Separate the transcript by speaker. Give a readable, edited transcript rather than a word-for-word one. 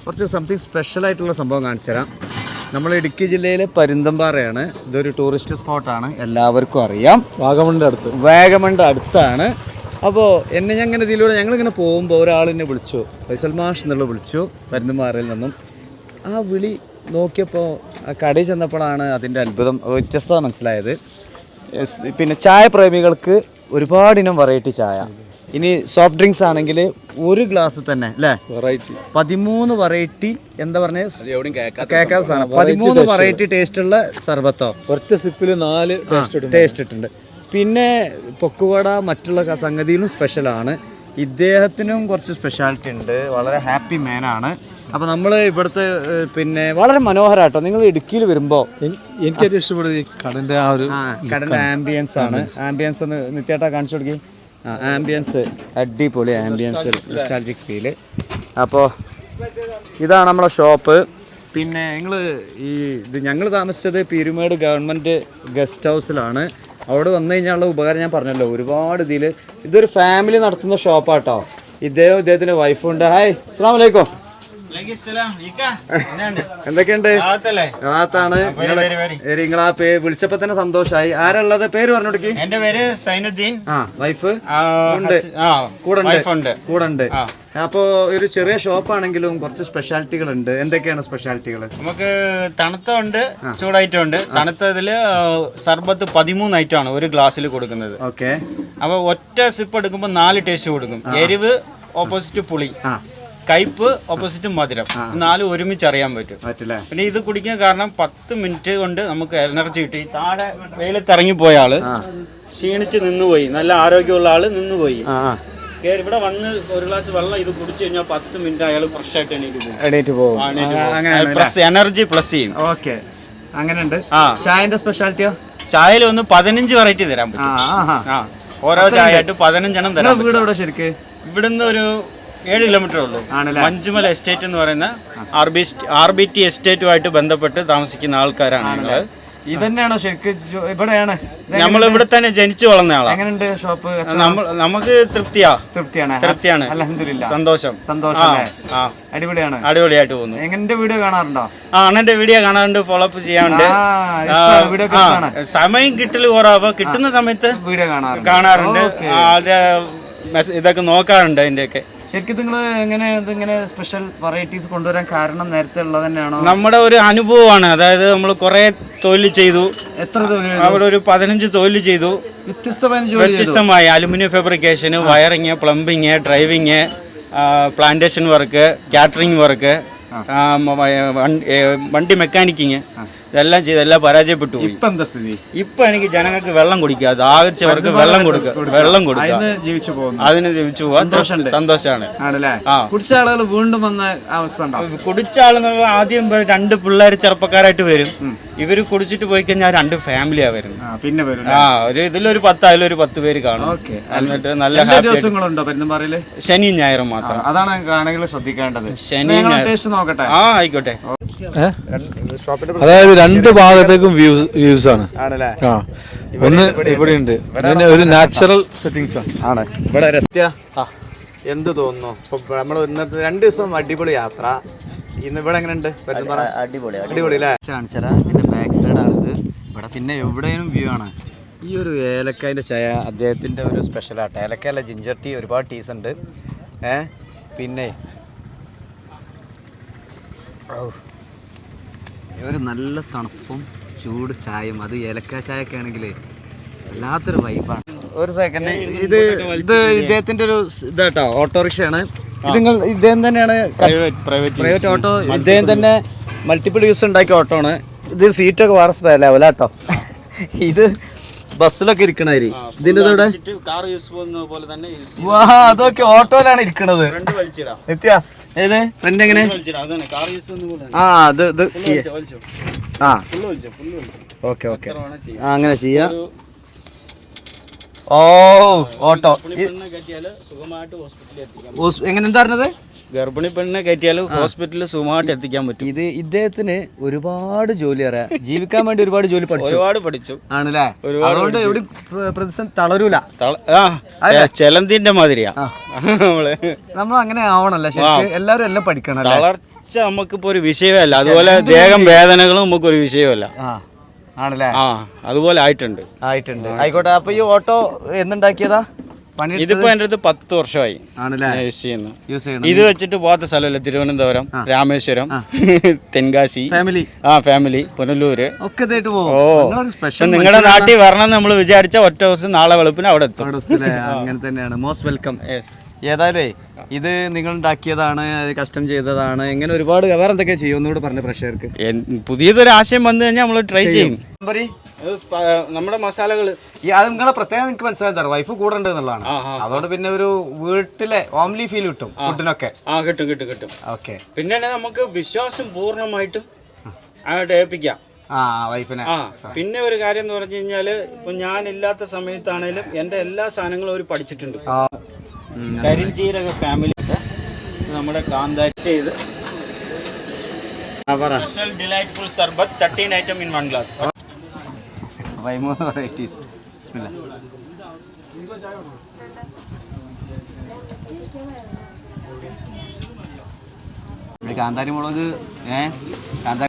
Speaker 1: കുറച്ച് സംതിങ് സ്പെഷ്യലായിട്ടുള്ള സംഭവം കാണിച്ചു തരാം. നമ്മൾ ഇടുക്കി ജില്ലയിലെ പരുന്തമ്പാറയാണ്. ഇതൊരു ടൂറിസ്റ്റ് സ്പോട്ടാണ്, എല്ലാവർക്കും അറിയാം. വാഗമണിൻ്റെ അടുത്താണ്. അപ്പോൾ ഞങ്ങളിങ്ങനെ ഇതിലൂടെ ഞങ്ങളിങ്ങനെ പോകുമ്പോൾ ഒരാളെന്നെ വിളിച്ചു, ഫൈസൽ മാഷ് എന്നുള്ള വിളിച്ചു പരുന്തമ്പാറയിൽ നിന്നും. ആ വിളി നോക്കിയപ്പോൾ ആ കടയിൽ ചെന്നപ്പോഴാണ് അതിൻ്റെ അത്ഭുതം, വ്യത്യസ്തത മനസ്സിലായത്. പിന്നെ ചായ പ്രേമികൾക്ക് ഒരുപാടിനം വെറൈറ്റി ചായ. ഇനി സോഫ്റ്റ് ഡ്രിങ്ക്സ് ആണെങ്കിൽ ഒരു ഗ്ലാസ് തന്നെ അല്ലേ 13 വെറൈറ്റി, എന്താ പറഞ്ഞ കേൾക്കാത്ത സാധനം, 13 വെറൈറ്റി ടേസ്റ്റുള്ള സർബത്തോ ഒറ്റ സിപ്പിൽ 4 ടേസ്റ്റ് ഇട്ടുണ്ട്. പിന്നെ പൊക്കുവട മറ്റുള്ള സംഗതിയിലും സ്പെഷ്യലാണ്. ഇദ്ദേഹത്തിനും കുറച്ച് സ്പെഷ്യാലിറ്റി ഉണ്ട്. വളരെ ഹാപ്പി മാനാണ്. അപ്പോൾ നമ്മൾ ഇവിടുത്തെ പിന്നെ വളരെ മനോഹരമാട്ടോ. നിങ്ങൾ ഇടുക്കിയിൽ വരുമ്പോൾ
Speaker 2: എനിക്ക് ഏറ്റവും ഇഷ്ടപ്പെടുന്നത് ഈ കടൻ്റെ ആ ഒരു
Speaker 1: കടൻ്റെ ആംബിയൻസ് ആണ്. ആംബിയൻസ് ഒന്ന് നിത്യേട്ടാ കാണിച്ചു കൊടുക്കി. ആംബിയൻസ് അടിപൊളി ആംബിയൻസ്, നൊസ്റ്റാൾജിക് ഫീല്. അപ്പോൾ ഇതാണ് നമ്മളെ ഷോപ്പ്. പിന്നെ ഞങ്ങൾ താമസിച്ചത് പീരുമേട് ഗവൺമെൻറ് ഗസ്റ്റ് ഹൗസിലാണ്. അവിടെ വന്നു കഴിഞ്ഞാലുള്ള ഉപകാരം ഞാൻ പറഞ്ഞല്ലോ ഒരുപാട്. ഇതൊരു ഫാമിലി നടത്തുന്ന ഷോപ്പാട്ടോ. ഇദ്ദേഹത്തിൻ്റെ വൈഫുണ്ട്. ഹായ്, അസ്സലാമു അലൈക്കും. എന്തൊക്കെയുണ്ട്? റാത്താണ്. നിങ്ങളാ വിളിച്ചപ്പോ തന്നെ സന്തോഷായി. ആരുള്ളത്? പേര് പറഞ്ഞോടക്ക്.
Speaker 3: എന്റെ പേര് സൈനുദ്ദീൻ.
Speaker 1: വൈഫ് കൂടെ ഉണ്ട്. അപ്പോ ഒരു ചെറിയ ഷോപ്പാണെങ്കിലും കുറച്ച് സ്പെഷ്യാലിറ്റികൾ ഉണ്ട്. എന്തൊക്കെയാണ് സ്പെഷ്യാലിറ്റികൾ?
Speaker 3: നമുക്ക് തണുത്ത ഉണ്ട്, ചൂടായിട്ടും ഉണ്ട്. തണുത്തതില് സർബത്ത് 13 ഐറ്റമാണ് ഒരു ഗ്ലാസ്സിൽ കൊടുക്കുന്നത്.
Speaker 1: ഓക്കെ.
Speaker 3: അപ്പൊ ഒറ്റ സിപ്പ് എടുക്കുമ്പോ 4 ടേസ്റ്റ് കൊടുക്കും. എരിവ് ഓപ്പോസിറ്റ് പുളി, കയ്പ് ഓപ്പോസിറ്റ് മധുരം, 4 ഒരുമിച്ച് അറിയാൻ പറ്റും. പിന്നെ ഇത് കുടിക്കാൻ കാരണം 10 മിനിറ്റ് കൊണ്ട് നമുക്ക് എനർജി കിട്ടി. താഴെ വെയിലത്ത് ഇറങ്ങിപ്പോയ ആള് ക്ഷീണിച്ച് നിന്നുപോയി, നല്ല ആരോഗ്യമുള്ള ആള് നിന്നുപോയി, ഇവിടെ വന്ന് ഒരു ഗ്ലാസ് വെള്ളം ഇത് കുടിച്ചു കഴിഞ്ഞാൽ 10 മിനിറ്റ് അയാൾ ഫ്രഷ് ആയിട്ട് എണീറ്റ് പോകും. എനർജി പ്ലസ് ചെയ്യും.
Speaker 1: ഓക്കെ, അങ്ങനെയുണ്ട്. ചായന്റെ സ്പെഷ്യാലിറ്റിയോ?
Speaker 3: ചായയിൽ ഒന്ന് 15 വെറൈറ്റി തരാൻ പറ്റും. ഓരോ ചായ ആയിട്ട് 15 എണ്ണം തരാം.
Speaker 1: വീട് എവിടെ ശരിക്ക്?
Speaker 3: ഇവിടുന്ന് ഒരു 7 കിലോമീറ്റർ ഉള്ളൂ. മഞ്ചുമല എസ്റ്റേറ്റ് എന്ന് പറയുന്ന RBT എസ്റ്റേറ്റുമായിട്ട് ബന്ധപ്പെട്ട് താമസിക്കുന്ന ആൾക്കാരാണ് ഞങ്ങള്.
Speaker 1: ഇതന്നെയാണോ ശരിക്കും? ഇവിടെയാണ്
Speaker 3: നമ്മൾ ഇവിടെ തന്നെ ജനിച്ചു വളർന്ന ആളാണ്.
Speaker 1: എങ്ങനെയുണ്ട് ഷോപ്പ്?
Speaker 3: നമുക്ക് തൃപ്തിയാണ്.
Speaker 1: അൽഹംദുലില്ലാ.
Speaker 3: സന്തോഷം.
Speaker 1: അടിപൊളിയാണ്.
Speaker 3: അടിപൊളിയായിട്ട് പോകുന്നു.
Speaker 1: എങ്ങനെ വീഡിയോ കാണാറുണ്ടോ?
Speaker 3: അണ്ണന്റെ വീഡിയോ കാണാറുണ്ട്, ഫോളോ അപ്പ് ചെയ്യാറുണ്ട്. സമയം കിട്ടല് കുറവ്, കിട്ടുന്ന സമയത്ത് വീഡിയോ കാണാറുണ്ട്. ഇതൊക്കെ നോക്കാറുണ്ട്. അതിന്റെയൊക്കെ
Speaker 1: ശരിക്കും നിങ്ങൾ ഇങ്ങനെ സ്പെഷ്യൽ വെറൈറ്റീസ് കൊണ്ടുവരാൻ കാരണം നേരത്തെ ഉള്ളത് തന്നെയാണോ?
Speaker 3: നമ്മുടെ ഒരു അനുഭവമാണ്. അതായത് നമ്മൾ കുറെ തൊഴിൽ ചെയ്തു.
Speaker 1: എത്ര തൊഴിൽ?
Speaker 3: അവിടെ ഒരു 15 തൊഴിൽ ചെയ്തു. വ്യത്യസ്തമായി aluminium fabrication, wiring, plumbing, driving, plantation work, catering work, വണ്ടി മെക്കാനിക്കിങ്, ഇതെല്ലാം ചെയ്ത് എല്ലാം പരാജയപ്പെട്ടു പോയി. ഇപ്പൊ എനിക്ക് ജനങ്ങൾക്ക് വെള്ളം കുടിക്കുക, ദാഹിച്ചവർക്ക് വെള്ളം കൊടുക്കുക, അതിന് ജീവിച്ചു പോകാൻ സന്തോഷമാണ്.
Speaker 1: കുടിച്ച ആളുകൾ വീണ്ടും വന്ന അവസ്ഥ?
Speaker 3: കുടിച്ച ആളെന്ന് ആദ്യം 2 പിള്ളേർ ചെറുപ്പക്കാരായിട്ട് വരും. ഇവര് കുടിച്ചിട്ട് പോയി കഴിഞ്ഞാൽ 2 ഫാമിലിയാ വരുന്നത്.
Speaker 1: പിന്നെ വരും.
Speaker 3: ഇതിലൊരു 10, അതിലൊരു 10 പേര് കാണും. എന്നിട്ട് നല്ല
Speaker 1: ദിവസങ്ങളുണ്ടോ പെരുന്തമ്പാറയില്?
Speaker 3: ശനിയും ഞായറും മാത്രം.
Speaker 1: അതാണ് ആണെങ്കിൽ ശ്രദ്ധിക്കേണ്ടത്.
Speaker 3: ശനി ടേസ്റ്റ്
Speaker 1: നോക്കട്ടെ.
Speaker 3: ആയിക്കോട്ടെ.
Speaker 2: അതായത് 2 ഭാഗത്തേക്കും വ്യൂസ് ആണ്. ഒന്ന് ഇവിടെ ഉണ്ട്, ഒരു നാച്ചുറൽ സെറ്റിംഗ്സ്
Speaker 1: ആണ് ഇവിടെ. എന്ത് തോന്നുന്നു? ഇപ്പൊ നമ്മൾ 2 ദിവസം അടിപൊളി യാത്ര. ഇന്ന് ഇവിടെ എങ്ങനെയുണ്ട്? അടിപൊളി അല്ലേ? കാണിച്ചാ ഇതിന്റെ ബാക്ക് സൈഡാണിത്. ഇവിടെ പിന്നെ എവിടെയും വ്യൂ ആണ്. ഈ ഒരു ഏലക്കായൻ്റെ ചായ അദ്ദേഹത്തിൻ്റെ ഒരു സ്പെഷ്യലാട്ടോ. ഏലക്കായല്ല, ജിഞ്ചർ ടീ, ഒരുപാട് ടീസ് ഉണ്ട്. പിന്നെ ഒരു നല്ല തണുപ്പും ചൂട് ചായയും, അത് ഏലക്കായ ചായയൊക്കെ ആണെങ്കിൽ വല്ലാത്തൊരു വൈബാണ്. ഒരു സെക്കൻഡ്, ഇത് ഇദ്ദേഹത്തിൻ്റെ ഒരു ഇതാട്ടോ, ഓട്ടോറിക്ഷയാണ്. ഇദ്ദേഹം തന്നെയാണ് പ്രൈവറ്റ് ഓട്ടോ. ഇദ്ദേഹം തന്നെ മൾട്ടിപ്പിൾ യൂസ് ഉണ്ടാക്കിയ ഓട്ടോ ആണ് ഇത്. സീറ്റൊക്കെ വേറെ ലെവലാട്ടോ. ഇത് ബസ്സിലൊക്കെ ഇരിക്കണായി. ഇതിന്റെ അതൊക്കെ ഓട്ടോയിലാണ് ഇരിക്കണത്. ഏത് ഫ്രണ്ട് എങ്ങനെ? ഓക്കെ അങ്ങനെ ചെയ്യാം. ഓട്ടോ എങ്ങനെ എന്താ പറഞ്ഞത്?
Speaker 3: ഗർഭിണി പെണ്ണിനെ കയറ്റിയാലും ഹോസ്പിറ്റലിൽ സുഖമായിട്ട് എത്തിക്കാൻ പറ്റും.
Speaker 1: ഇത് ഇദ്ദേഹത്തിന് ഒരുപാട് ജോലി അറിയാം. ജീവിക്കാൻ വേണ്ടി ഒരുപാട് ജോലി
Speaker 3: പഠിച്ചു
Speaker 1: ആണല്ലേ? അതുകൊണ്ട് എവിടെ പ്രതിസന്ധി തളരൂല.
Speaker 3: ചെലന്തിന്റെ മാതിരിയാ
Speaker 1: നമ്മൾ അങ്ങനെ ആവണല്ലേ? എല്ലാരും എല്ലാം പഠിക്കണം.
Speaker 3: കഴിച്ചാൽ നമുക്കിപ്പോൾ ഒരു വിഷയമല്ല, അതുപോലെ ദേഹം വേദനകളും നമുക്കൊരു വിഷയമല്ല.
Speaker 1: ആണല്ലേ?
Speaker 3: അതുപോലെ ആയിട്ടുണ്ട്.
Speaker 1: ആയിക്കോട്ടെ. അപ്പൊ ഈ ഓട്ടോ എന്നുണ്ടാക്കിയതാ?
Speaker 3: ഇതിപ്പോ എൻ്റെ അടുത്ത് 10 വർഷമായി യൂസ് ചെയ്യുന്നു. ഇത് വെച്ചിട്ട് പോകാത്ത സ്ഥലമല്ല. തിരുവനന്തപുരം, രാമേശ്വരം, തെൻകാശി, ഫാമിലി, പുനലൂര് ഒക്കെ. നിങ്ങളുടെ നാട്ടിൽ വരണം നമ്മൾ വിചാരിച്ച ഒറ്റ ദിവസം നാളെ വെളുപ്പിന് അവിടെ എത്തും.
Speaker 1: അങ്ങനെ തന്നെയാണ്. Most welcome. ഏതായാലും ഇത് നിങ്ങൾ ഉണ്ടാക്കിയതാണ്, കസ്റ്റം ചെയ്തതാണ്, ഇങ്ങനെ ഒരുപാട് വേറെ എന്തൊക്കെ ചെയ്യും ഒന്നുകൂടെ പറഞ്ഞ പ്രേക്ഷകർക്ക്.
Speaker 3: പുതിയതൊരു ആശയം വന്നു കഴിഞ്ഞാൽ നമ്മൾ ട്രൈ ചെയ്യും. നമ്മുടെ മസാലകൾ
Speaker 1: അത് നിങ്ങളെ പ്രത്യേകം നിങ്ങൾക്ക് മനസ്സിലാക്കി വൈഫ് കൂടെ ഉണ്ട് എന്നുള്ളതാണ്. അതുകൊണ്ട് പിന്നെ ഒരു വീട്ടിലെ ഹോംലി ഫീൽ കിട്ടും ഫുഡിനൊക്കെ.
Speaker 3: കിട്ടും. ഓക്കെ. പിന്നെ നമുക്ക് വിശ്വാസം പൂർണ്ണമായിട്ടും അങ്ങോട്ട് ഏൽപ്പിക്കാം
Speaker 1: വൈഫിനെ.
Speaker 3: പിന്നെ ഒരു കാര്യം എന്ന് പറഞ്ഞു കഴിഞ്ഞാല് ഇപ്പൊ ഞാൻ ഇല്ലാത്ത സമയത്താണേലും എന്റെ എല്ലാ സാധനങ്ങളും അവർ പഠിച്ചിട്ടുണ്ട്. കരിഞ്ചീരക ഫാമിലി നമ്മുടെ കാന്താരി ചെയ്ത് സ്പെഷ്യൽ ഡിലൈറ്റ്ഫുൾ സർബത്ത് 13 item in 1 glass.
Speaker 1: 13 varieties. Bismillah. കാന്താരി മുളക് കാന്താരി